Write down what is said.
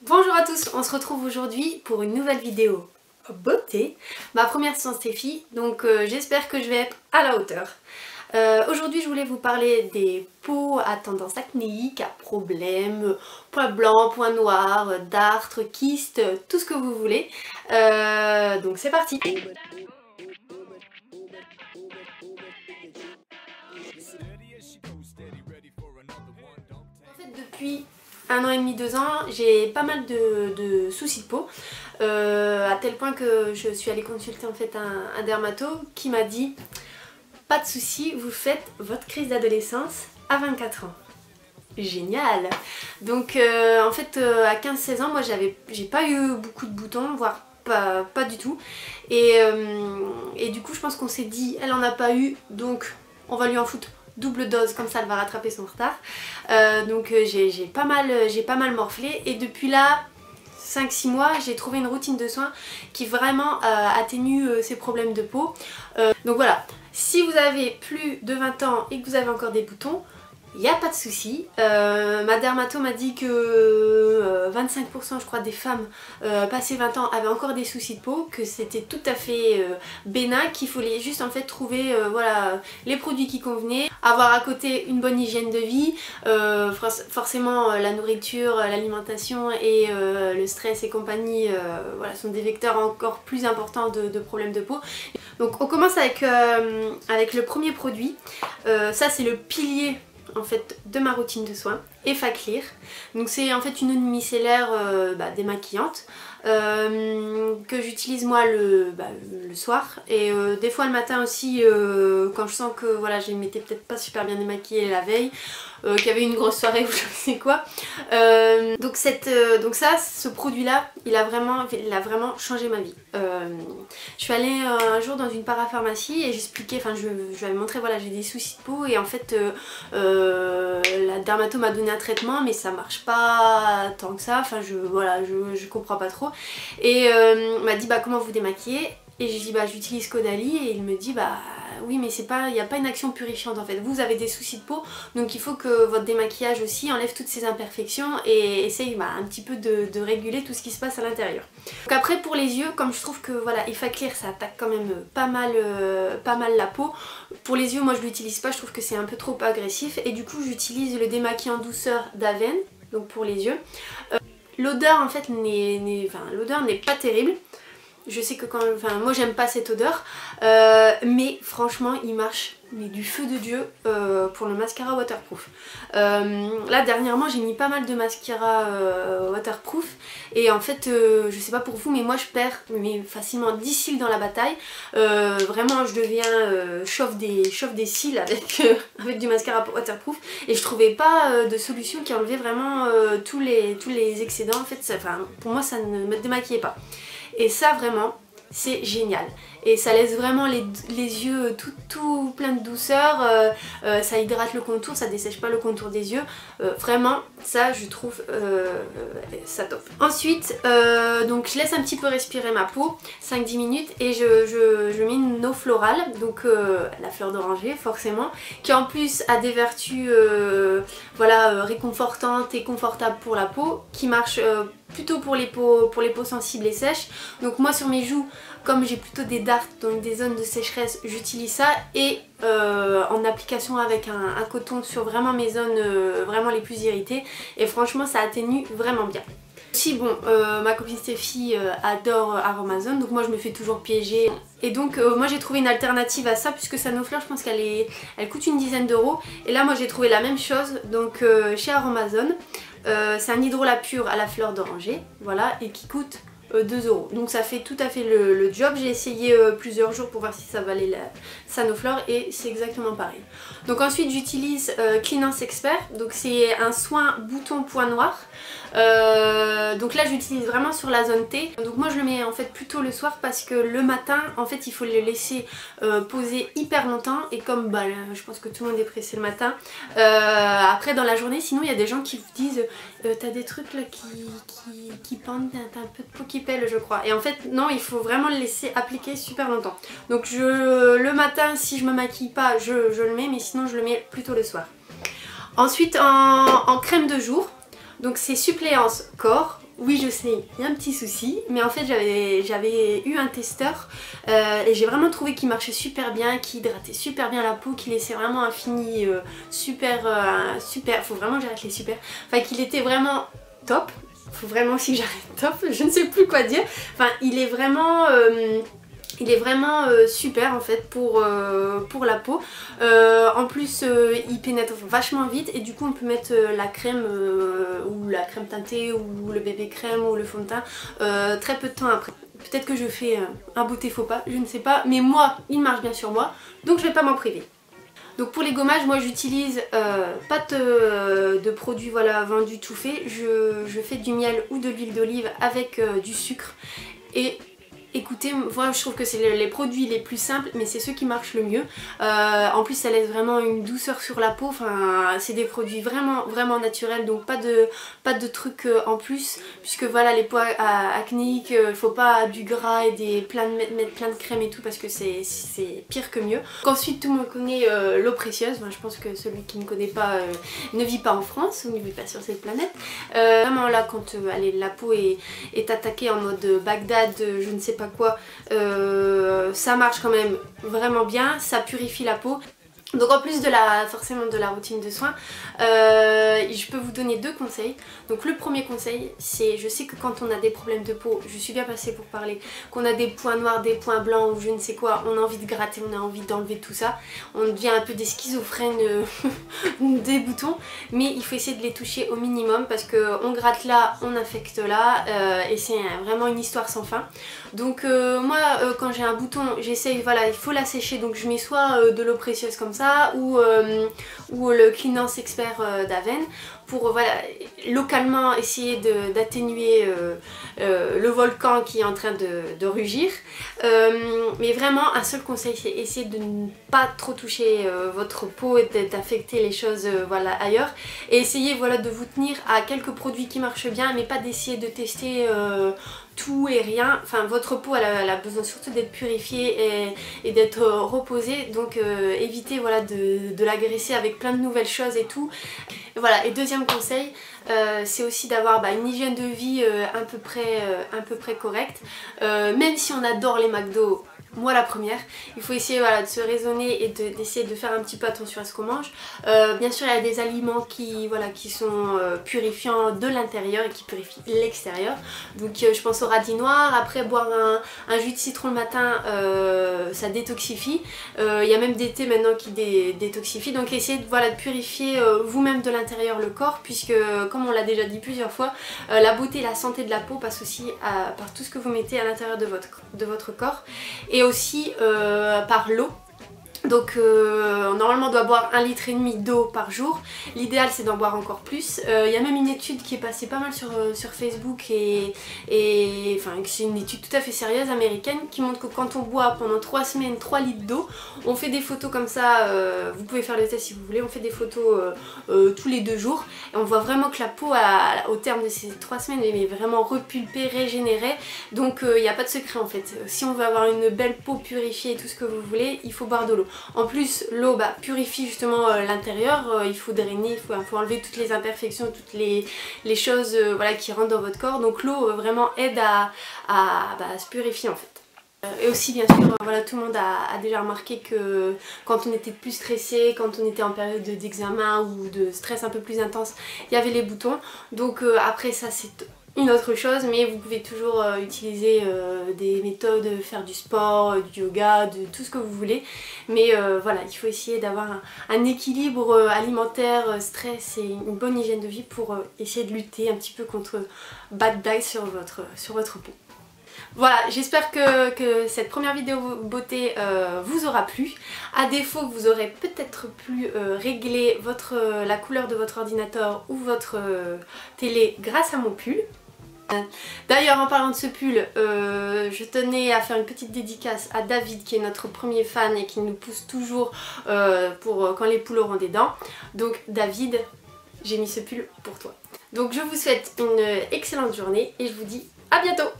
Bonjour à tous, on se retrouve aujourd'hui pour une nouvelle vidéo beauté, ma première sans Stéphie, donc j'espère que je vais être à la hauteur. Aujourd'hui je voulais vous parler des peaux à tendance acnéique, à problèmes, points blancs, points noirs, dartres, kystes, tout ce que vous voulez. Donc c'est parti. En fait, depuis 1 an et demi, 2 ans, j'ai pas mal de soucis de peau, à tel point que je suis allée consulter en fait un dermato qui m'a dit pas de soucis, vous faites votre crise d'adolescence à 24 ans. Génial! Donc en fait à 15-16 ans, moi j'ai pas eu beaucoup de boutons, voire pas du tout. Et du coup je pense qu'on s'est dit, elle en a pas eu, donc on va lui en foutre double dose, comme ça elle va rattraper son retard. Donc j'ai pas mal morflé, et depuis là 5-6 mois j'ai trouvé une routine de soins qui vraiment atténue ces problèmes de peau. Donc voilà, si vous avez plus de 20 ans et que vous avez encore des boutons, il n'y a pas de souci. Ma dermato m'a dit que 25% je crois des femmes passées 20 ans avaient encore des soucis de peau, que c'était tout à fait bénin, qu'il fallait juste en fait trouver voilà, les produits qui convenaient, avoir à côté une bonne hygiène de vie, forcément la nourriture, l'alimentation et le stress et compagnie voilà, sont des vecteurs encore plus importants de problèmes de peau. Donc on commence avec le premier produit, ça c'est le pilier en fait de ma routine de soins, Effaclear. Donc c'est en fait une eau micellaire démaquillante que j'utilise moi le soir, et des fois le matin aussi quand je sens que voilà, je m'étais peut-être pas super bien démaquillée la veille, qu'il y avait une grosse soirée ou je sais quoi. Donc ce produit là il a vraiment changé ma vie. Je suis allée un jour dans une parapharmacie et j'expliquais, enfin je lui avais montré, voilà, j'ai des soucis de peau, et en fait la dermato m'a donné un traitement mais ça marche pas tant que ça, enfin je comprends pas trop, et m'a dit bah comment vous démaquillez, et j'ai dit bah j'utilise Caudalie, et il me dit bah oui mais il n'y a pas une action purifiante en fait, vous avez des soucis de peau donc il faut que votre démaquillage aussi enlève toutes ces imperfections et essaye un petit peu de réguler tout ce qui se passe à l'intérieur. Donc après pour les yeux, comme je trouve que voilà, Effaclear ça attaque quand même pas mal la peau, pour les yeux moi je l'utilise pas, je trouve que c'est un peu trop agressif, et du coup j'utilise le démaquillant douceur d'Aven, donc pour les yeux. L'odeur en fait l'odeur n'est pas terrible. Je sais que moi j'aime pas cette odeur, mais franchement il marche mais du feu de Dieu pour le mascara waterproof. Là dernièrement j'ai mis pas mal de mascara waterproof, et en fait je sais pas pour vous mais moi je perds facilement 10 cils dans la bataille. Vraiment je deviens chauffe des cils avec du mascara waterproof, et je trouvais pas de solution qui enlevait vraiment tous les excédents. En fait pour moi ça ne me démaquillait pas. Et ça vraiment c'est génial, et ça laisse vraiment les yeux tout plein de douceur, ça hydrate le contour, ça dessèche pas le contour des yeux, vraiment ça je trouve ça top. Ensuite donc je laisse un petit peu respirer ma peau 5-10 minutes, et je mets une eau florale, donc la fleur d'oranger forcément, qui en plus a des vertus voilà, réconfortantes et confortables pour la peau, qui marche plutôt pour les peaux sensibles et sèches. Donc moi sur mes joues, comme j'ai plutôt des dartres, donc des zones de sécheresse, j'utilise ça, et en application avec un coton sur vraiment mes zones vraiment les plus irritées, et franchement ça atténue vraiment bien. Si bon, ma copine Stéphie adore Aromazone, donc moi je me fais toujours piéger, et donc moi j'ai trouvé une alternative à ça, puisque Sanofleur je pense elle coûte une dizaine d'euros, et là moi j'ai trouvé la même chose donc chez Aromazone. C'est un hydrolat pur à la fleur d'oranger, voilà, et qui coûte 2 euros. Donc ça fait tout à fait le job. J'ai essayé plusieurs jours pour voir si ça valait la Sanoflore, et c'est exactement pareil. Donc ensuite j'utilise Cleanance Expert, donc c'est un soin bouton point noir. Donc là j'utilise vraiment sur la zone T, donc moi je le mets en fait plutôt le soir, parce que le matin en fait il faut le laisser poser hyper longtemps, et comme je pense que tout le monde est pressé le matin, après dans la journée sinon il y a des gens qui vous disent t'as des trucs là qui pendent, t'as un peu de peau qui pèle je crois, et en fait non, il faut vraiment le laisser appliquer super longtemps. Donc le matin si je me maquille pas je le mets, mais sinon je le mets plutôt le soir. Ensuite en crème de jour, Donc c'est suppléance corps. Oui, je sais, il y a un petit souci, mais en fait j'avais eu un testeur et j'ai vraiment trouvé qu'il marchait super bien, qu'il hydratait super bien la peau, qu'il laissait vraiment un fini super, faut vraiment que j'arrête les super, enfin qu'il était vraiment top, faut vraiment aussi que j'arrête top, je ne sais plus quoi dire, enfin il est vraiment... super en fait pour la peau. En plus il pénètre vachement vite et du coup on peut mettre la crème ou la crème teintée ou le bébé crème ou le fond de teint très peu de temps après. Peut-être que je fais un beauté faux pas, je ne sais pas, mais moi il marche bien sur moi donc je vais pas m'en priver. Donc pour les gommages, moi j'utilise pas de produits voilà, vendus tout fait, je fais du miel ou de l'huile d'olive avec du sucre et écoutez, moi je trouve que c'est les produits les plus simples mais c'est ceux qui marchent le mieux. En plus ça laisse vraiment une douceur sur la peau, enfin c'est des produits vraiment naturels donc pas de trucs en plus puisque voilà les peaux acnéiques, il faut pas du gras et mettre plein de crème et tout parce que c'est pire que mieux. Donc, ensuite tout le monde connaît l'eau précieuse, enfin, je pense que celui qui ne connaît pas ne vit pas en France ou ne vit pas sur cette planète. Vraiment là quand allez, la peau est attaquée en mode Bagdad, je ne sais pas quoi, ça marche quand même vraiment bien, ça purifie la peau. Donc en plus de forcément de la routine de soins, je peux vous donner deux conseils. Donc le premier conseil, c'est, je sais que quand on a des problèmes de peau, je suis bien passée pour parler, qu'on a des points noirs, des points blancs ou je ne sais quoi, on a envie de gratter, on a envie d'enlever tout ça, on devient un peu des schizophrènes des boutons, mais il faut essayer de les toucher au minimum parce qu'on gratte là, on infecte là, et c'est vraiment une histoire sans fin. Donc moi quand j'ai un bouton, j'essaye, voilà, il faut la sécher, donc je mets soit de l'eau précieuse comme ça ou le Cleanance Expert d'Aven pour voilà, localement essayer d'atténuer le volcan qui est en train de rugir. Mais vraiment un seul conseil, c'est essayer de ne pas trop toucher votre peau et d'affecter les choses voilà, ailleurs et essayer voilà, de vous tenir à quelques produits qui marchent bien mais pas d'essayer de tester tout et rien. Enfin votre peau elle a besoin surtout d'être purifiée et d'être reposée, donc évitez voilà, de l'agresser avec plein de nouvelles choses et tout. Et voilà, et deuxième conseil, c'est aussi d'avoir une hygiène de vie à peu près correcte. Même si on adore les McDo, moi la première, il faut essayer voilà, de se raisonner et d'essayer de faire un petit peu attention à ce qu'on mange. Bien sûr il y a des aliments qui sont purifiants de l'intérieur et qui purifient l'extérieur. Donc je pense au radis noir, après boire un jus de citron le matin, ça détoxifie. Il y a même des thés maintenant qui détoxifient, donc essayez voilà, de purifier vous-même de l'intérieur le corps puisque comme on l'a déjà dit plusieurs fois, la beauté et la santé de la peau passe aussi par tout ce que vous mettez à l'intérieur de votre corps. Et aussi par l'eau. Donc normalement on doit boire 1,5 litre d'eau par jour. L'idéal c'est d'en boire encore plus. Il y a même une étude qui est passée pas mal sur Facebook et enfin c'est une étude tout à fait sérieuse américaine qui montre que quand on boit pendant 3 semaines 3 litres d'eau, on fait des photos comme ça, vous pouvez faire le test si vous voulez, on fait des photos tous les 2 jours et on voit vraiment que la peau au terme de ces 3 semaines est vraiment repulpée, régénérée. Donc il n'y a pas de secret en fait. Si on veut avoir une belle peau purifiée et tout ce que vous voulez, il faut boire de l'eau. En plus l'eau purifie justement l'intérieur, il faut drainer, il faut enlever toutes les imperfections, toutes les choses voilà, qui rentrent dans votre corps. Donc l'eau vraiment aide à se purifier en fait. Et aussi bien sûr, voilà, tout le monde a déjà remarqué que quand on était plus stressé, quand on était en période d'examen ou de stress un peu plus intense, il y avait les boutons. Donc après ça c'est une autre chose, mais vous pouvez toujours utiliser des méthodes, faire du sport, du yoga, de tout ce que vous voulez. Mais voilà, il faut essayer d'avoir un équilibre alimentaire, stress et une bonne hygiène de vie pour essayer de lutter un petit peu contre bad days sur votre peau. Voilà, j'espère que cette première vidéo beauté vous aura plu. À défaut que vous aurez peut-être pu régler la couleur de votre ordinateur ou votre télé grâce à mon pull. D'ailleurs en parlant de ce pull, je tenais à faire une petite dédicace à David qui est notre premier fan et qui nous pousse toujours pour quand les poules auront des dents. Donc David, j'ai mis ce pull pour toi. Donc je vous souhaite une excellente journée et je vous dis à bientôt.